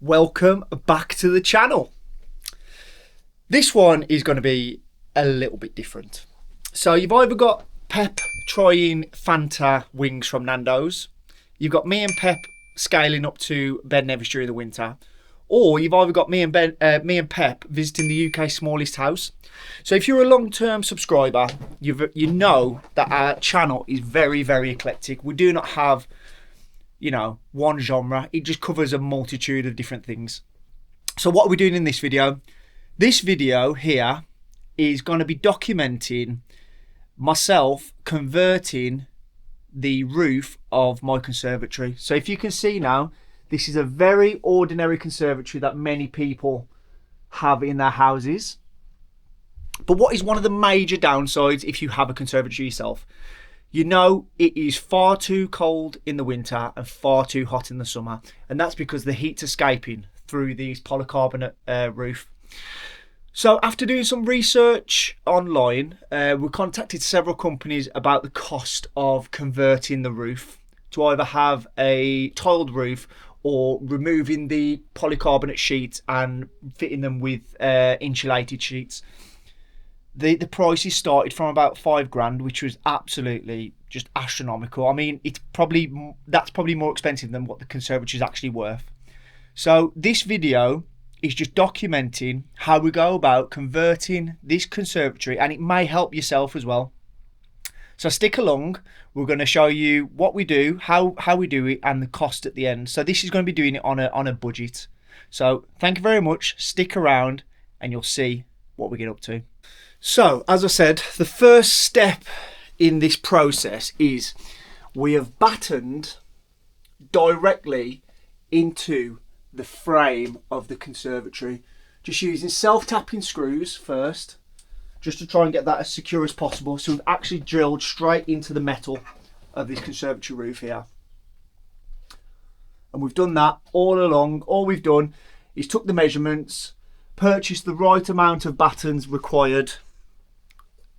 Welcome back to the channel. This one is going to be a little bit different. So you've either got Pep trying Fanta wings from Nando's, you've got me and Pep scaling up to Ben Nevis during the winter, or you've either got me and Pep visiting the UK's smallest house. So if you're a long-term subscriber, you know that our channel is very, very eclectic. We do not have, one genre. It just covers a multitude of different things. So what are we doing in this video? This video here is going to be documenting myself converting the roof of my conservatory. So if you can see now, this is a very ordinary conservatory that many people have in their houses. But what is one of the major downsides if you have a conservatory yourself? You know it is far too cold in the winter and far too hot in the summer, and that's because the heat's escaping through these polycarbonate roof. So after doing some research online, we contacted several companies about the cost of converting the roof to either have a tiled roof or removing the polycarbonate sheets and fitting them with insulated sheets. The prices started from about £5,000, which was absolutely just astronomical. I mean, that's probably more expensive than what the conservatory is actually worth. So this video is just documenting how we go about converting this conservatory, and it may help yourself as well. So stick along. We're going to show you what we do, how we do it, and the cost at the end. So this is going to be doing it on a budget. So thank you very much. Stick around and you'll see what we get up to. So, as I said, the first step in this process is we have battened directly into the frame of the conservatory, just using self-tapping screws first, just to try and get that as secure as possible. So we've actually drilled straight into the metal of this conservatory roof here. And we've done that all along. All we've done is took the measurements, purchased the right amount of battens required,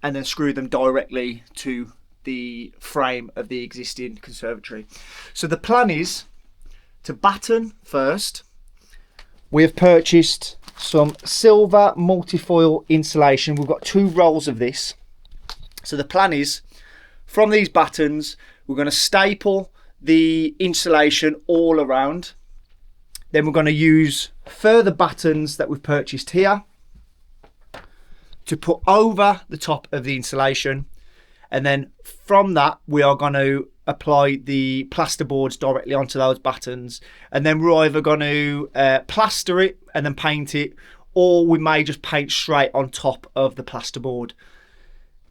and then screw them directly to the frame of the existing conservatory. So the plan is to batten first. We have purchased some silver multifoil insulation. We've got 2 rolls of this. So the plan is, from these battens, we're going to staple the insulation all around. Then we're going to use further battens that we've purchased here to put over the top of the insulation, and then from that we are going to apply the plasterboards directly onto those battens, and then we're either going to plaster it and then paint it, or we may just paint straight on top of the plasterboard.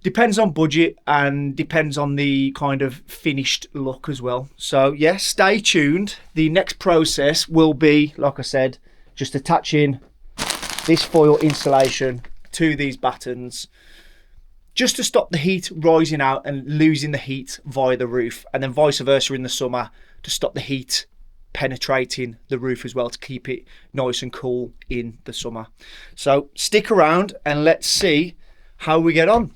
Depends on budget and depends on the kind of finished look as well. So yeah, stay tuned. The next process will be, like I said, just attaching this foil insulation to these battens, just to stop the heat rising out and losing the heat via the roof, and then vice versa in the summer to stop the heat penetrating the roof as well, to keep it nice and cool in the summer. So stick around and let's see how we get on.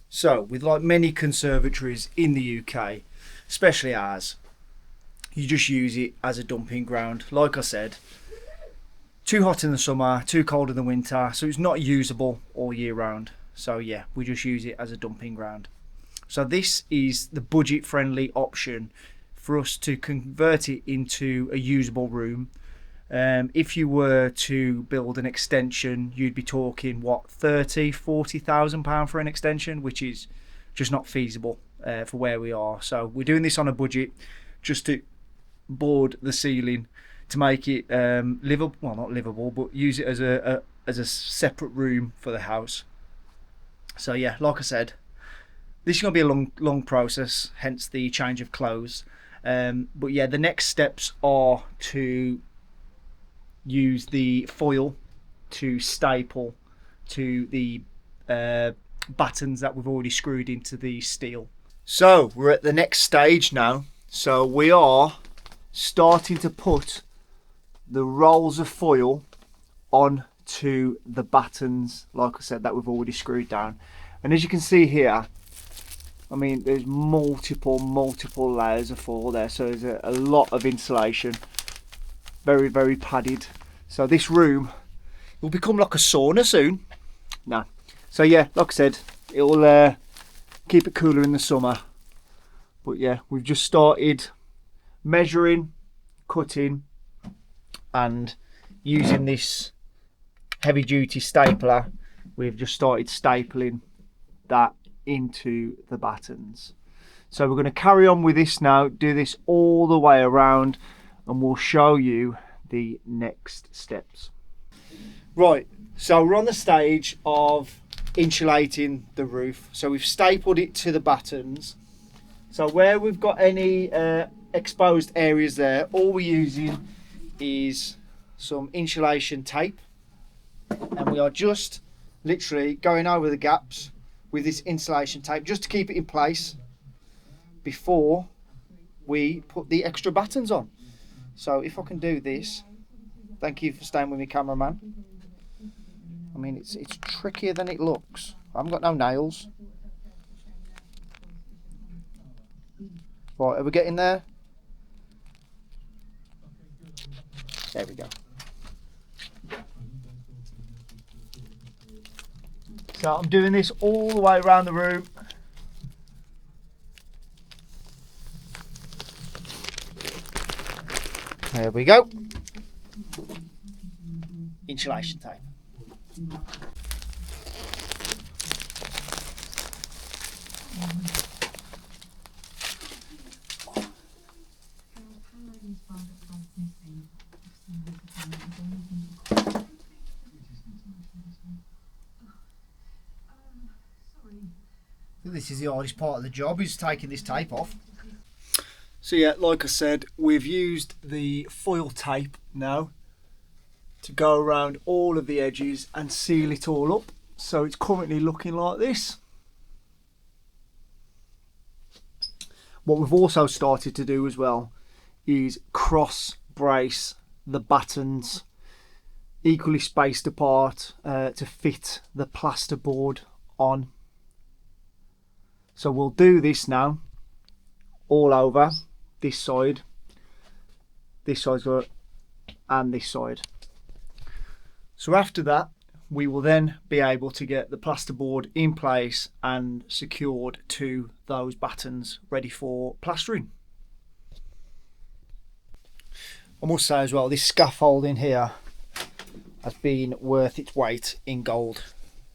So with like many conservatories in the UK, especially ours, you just use it as a dumping ground. Like I said, too hot in the summer, too cold in the winter, so it's not usable all year round. So yeah, we just use it as a dumping ground. So this is the budget friendly option for us to convert it into a usable room. If you were to build an extension, you'd be talking what, 30,000–40,000 pound for an extension, which is just not feasible for where we are. So we're doing this on a budget, just to board the ceiling to make it livable, well, not livable, but use it as a separate room for the house. So yeah, like I said, this is going to be a long process, hence the change of clothes. But yeah, the next steps are to use the foil to staple to the battens that we've already screwed into the steel. So we're at the next stage now. So we are starting to put the rolls of foil onto the battens, like I said, that we've already screwed down. And as you can see here, I mean, there's multiple layers of foil there, so there's a lot of insulation very, very padded. So this room will become like a sauna soon. No. So yeah, like I said, it'll keep it cooler in the summer. But yeah, we've just started measuring, cutting, and using this heavy duty stapler. We've just started stapling that into the battens. So we're going to carry on with this now, do this all the way around, and we'll show you the next steps. Right, so we're on the stage of insulating the roof. So we've stapled it to the battens. So where we've got any exposed areas there, all we're using is some insulation tape, and we are just literally going over the gaps with this insulation tape just to keep it in place before we put the extra battens on. So if I can do this, thank you for staying with me, cameraman. I mean, it's trickier than it looks. I haven't got no nails. Right, are we getting there? There we go. So I'm doing this all the way around the room. There we go. Insulation tape. This is the hardest part of the job, is taking this tape off. So yeah, like I said, we've used the foil tape now to go around all of the edges and seal it all up. So it's currently looking like this. What we've also started to do as well is cross brace the battens equally spaced apart to fit the plasterboard on. So we'll do this now all over this side, and this side. So after that, we will then be able to get the plasterboard in place and secured to those battens ready for plastering. I must say as well, this scaffolding here has been worth its weight in gold.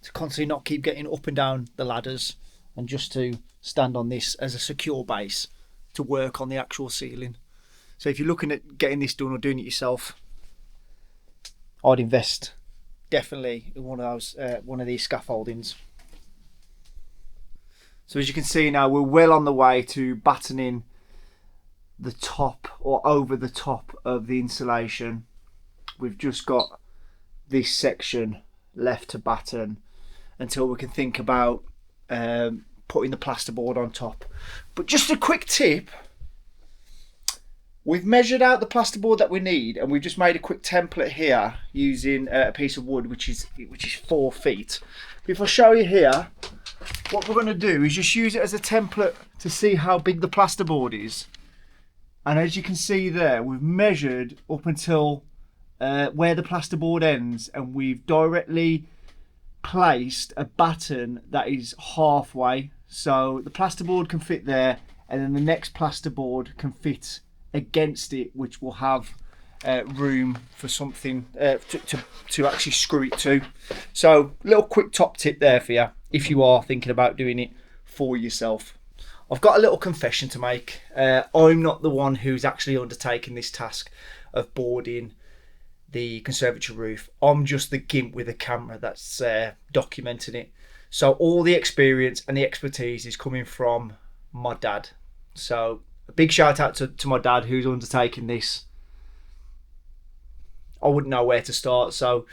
To constantly not keep getting up and down the ladders, and just to stand on this as a secure base to work on the actual ceiling. So if you're looking at getting this done or doing it yourself, I'd invest definitely in one of these scaffoldings. So as you can see now, we're well on the way to battening the top or over the top of the insulation. We've just got this section left to batten until we can think about putting the plasterboard on top. But just a quick tip, we've measured out the plasterboard that we need, and we've just made a quick template here using a piece of wood which is 4 feet. But if I show you here, what we're going to do is just use it as a template to see how big the plasterboard is. And as you can see there, we've measured up until where the plasterboard ends, and we've directly placed a batten that is halfway, so the plasterboard can fit there, and then the next plasterboard can fit against it, which will have room for something to actually screw it to. So little quick top tip there for you if you are thinking about doing it for yourself. I've got a little confession to make. I'm not the one who's actually undertaking this task of boarding the conservatory roof. I'm just the gimp with a camera that's documenting it. So all the experience and the expertise is coming from my dad. So a big shout out to my dad who's undertaking this. I wouldn't know where to start, so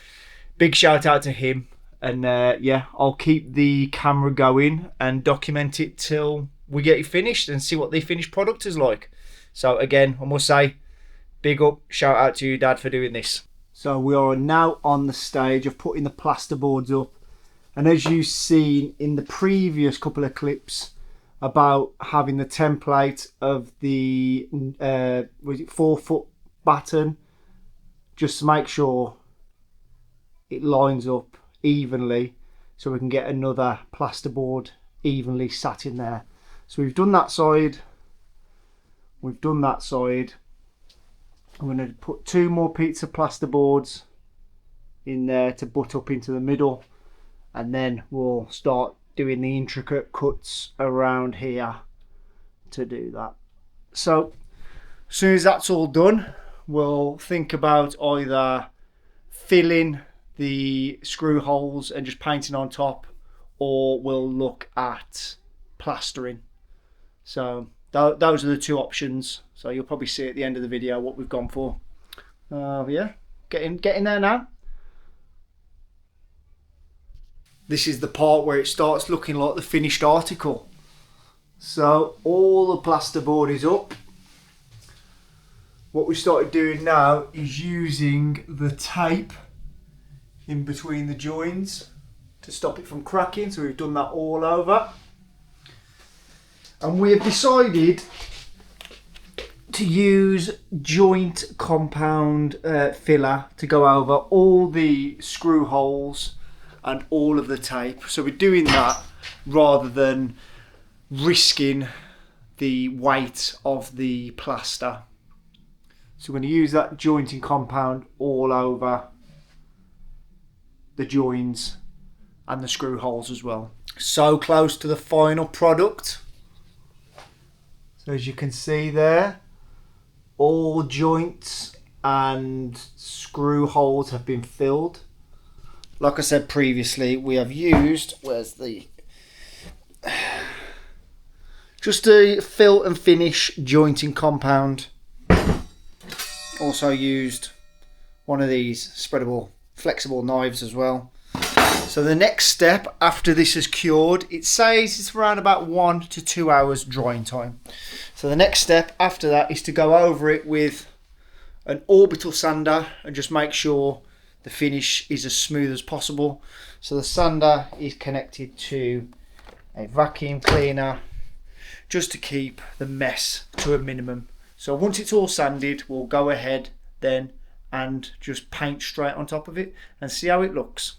big shout out to him. And yeah, I'll keep the camera going and document it till we get it finished and see what the finished product is like. So again, I must say, big up, shout out to you, Dad, for doing this. So we are now on the stage of putting the plasterboards up, and as you've seen in the previous couple of clips about having the template of the 4 foot batten just to make sure it lines up evenly so we can get another plasterboard evenly sat in there. So we've done that side, we've done that side. I'm going to put 2 more pizza plasterboards in there to butt up into the middle, and then we'll start doing the intricate cuts around here to do that. So as soon as that's all done, we'll think about either filling the screw holes and just painting on top, or we'll look at plastering. So those are the 2 options. So you'll probably see at the end of the video what we've gone for. Yeah, get in there now. This is the part where it starts looking like the finished article. So all the plasterboard is up. What we started doing now is using the tape in between the joins to stop it from cracking. So we've done that all over. And we have decided to use joint compound filler to go over all the screw holes and all of the tape. So we're doing that rather than risking the weight of the plaster. So we're going to use that jointing compound all over the joins and the screw holes as well. So close to the final product. So as you can see there, all joints and screw holes have been filled. Like I said previously, we have used, just a fill and finish jointing compound. Also used one of these spreadable, flexible knives as well. So the next step after this is cured, it says it's around about 1 to 2 hours drying time. So the next step after that is to go over it with an orbital sander and just make sure the finish is as smooth as possible. So the sander is connected to a vacuum cleaner just to keep the mess to a minimum. So once it's all sanded, we'll go ahead then and just paint straight on top of it and see how it looks.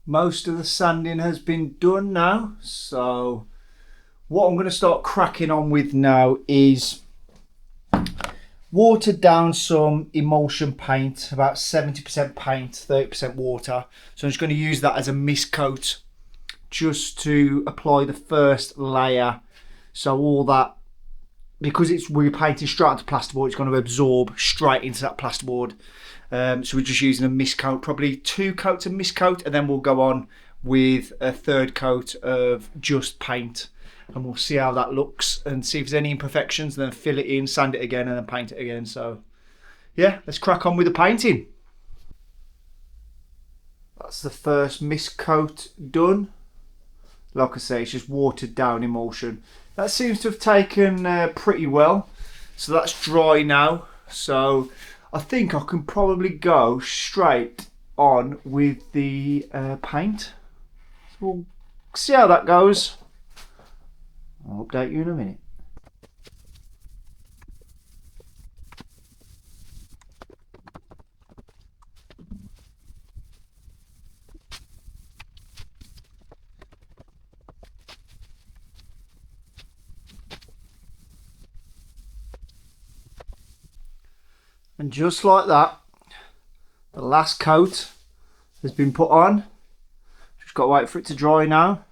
Most of the sanding has been done now, so what I'm going to start cracking on with now is watered down some emulsion paint, about 70% paint, 30% water. So I'm just going to use that as a mist coat just to apply the first layer. So all that, because we're painting straight onto plasterboard, it's going to absorb straight into that plasterboard. So we're just using a mist coat, probably 2 coats of mist coat, and then we'll go on with a 3rd coat of just paint, and we'll see how that looks and see if there's any imperfections, and then fill it in, sand it again, and then paint it again. So yeah, let's crack on with the painting. That's the first mist coat done. Like I say, it's just watered down emulsion. That seems to have taken pretty well. So that's dry now. So I think I can probably go straight on with the paint. So we'll see how that goes. I'll update you in a minute. And just like that, the last coat has been put on. Just got to wait for it to dry now.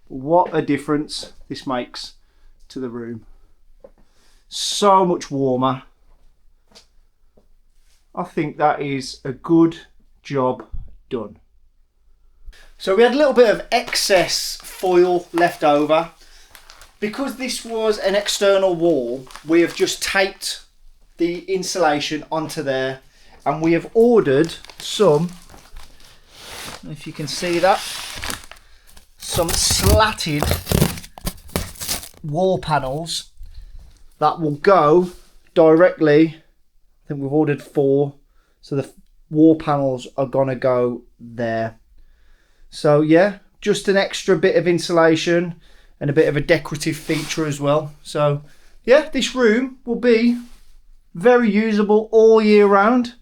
What a difference this makes to the room. So much warmer. I think that is a good job done. So we had a little bit of excess foil left over. Because this was an external wall, we have just taped the insulation onto there, and we have ordered some, if you can see that, some slatted wall panels that will go directly. I think we've ordered 4, so wall panels are gonna go there. So yeah, just an extra bit of insulation and a bit of a decorative feature as well. So yeah, this room will be very usable all year round.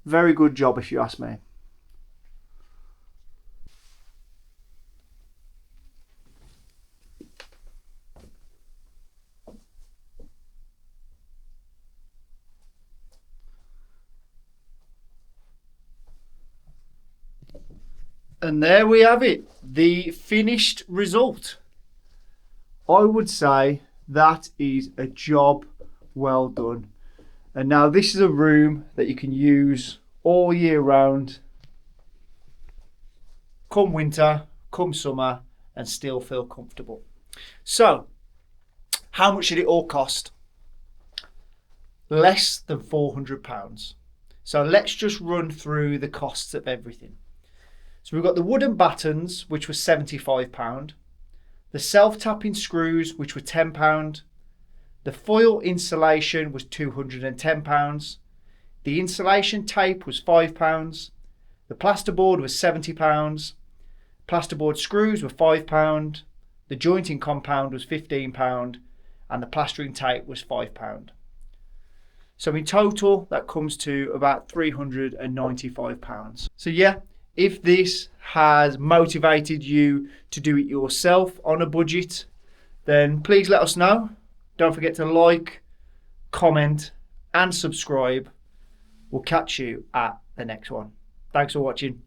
Very good job if you ask me. And there we have it, the finished result. I would say that is a job well done. And now this is a room that you can use all year round, come winter, come summer, and still feel comfortable. So, how much did it all cost? Less than £400. So let's just run through the costs of everything. So we've got the wooden batons, which was £75. The self-tapping screws, which were £10. The foil insulation was £210. The insulation tape was £5. The plasterboard was £70. Plasterboard screws were £5. The jointing compound was £15. And the plastering tape was £5. So in total, that comes to about £395. So yeah, if this has motivated you to do it yourself on a budget, then please let us know. Don't forget to like, comment, and subscribe. We'll catch you at the next one. Thanks for watching.